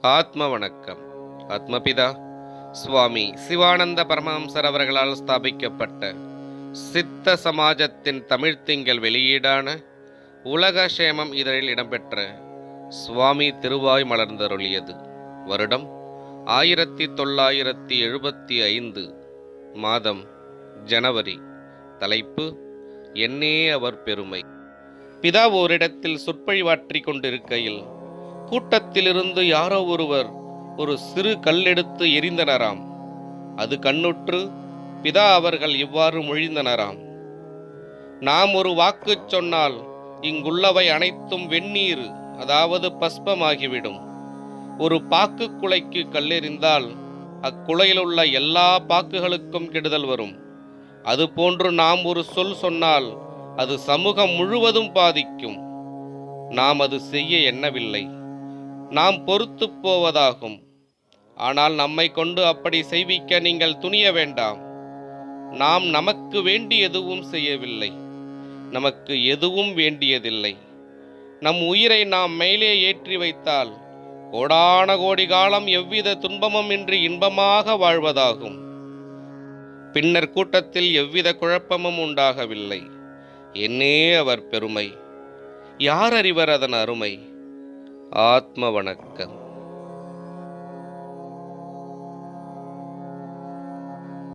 ஆத்ம வணக்கம். ஆத்மபிதா சுவாமி சிவானந்த பரமஹம்சர் அவர்களால் ஸ்தாபிக்கப்பட்ட சித்த சமாஜத்தின் தமிழ்த்திங்கள் வெளியீடான உலக சேமம் இதழில் இடம்பெற்ற சுவாமி திருவாய் மலர்ந்தருளியது. வருடம் 1975. மாதம் ஜனவரி. தலைப்பு என்னே அவர் பெருமை. பிதா ஓரிடத்தில் சொற்பொழிவாற்றிக் கொண்டிருக்கையில் கூட்டத்திலிருந்து யாரோ ஒருவர் ஒரு சிறு கல்லெடுத்து எரிந்தனராம். அது கண்ணுற்று பிதா அவர்கள் இவ்வாறு மொழிந்தனராம்: நாம் ஒரு வாக்கு சொன்னால் இங்குள்ளவை அனைத்தும் வெந்நீர், அதாவது பஸ்பமாகிவிடும். ஒரு பாக்கு குலைக்கு கல்லெறிந்தால் அக்குலையிலுள்ள எல்லா பாக்குகளுக்கும் கெடுதல் வரும். அதுபோன்று நாம் ஒரு சொல் சொன்னால் அது சமூகம் முழுவதும் பாதிக்கும். நாம் அது செய்ய எண்ணவில்லை, நாம் பொறுத்து போவதாகும். ஆனால் நம்மை கொண்டு அப்படி செய்விக்க நீங்கள் துணிய வேண்டாம். நாம் நமக்கு வேண்டி எதுவும் செய்யவில்லை, நமக்கு எதுவும் வேண்டியதில்லை. நம் உயிரை நாம் மேலே ஏற்றி வைத்தால் கோடான கோடி காலம் எவ்வித துன்பமும் இன்றி இன்பமாக வாழ்வதாகும். பின்னர் கூட்டத்தில் எவ்வித குழப்பமும் உண்டாகவில்லை. என்னே அவர் பெருமை, யார் அறிவர் அதன் அருமை? ஆத்ம வணக்கம்.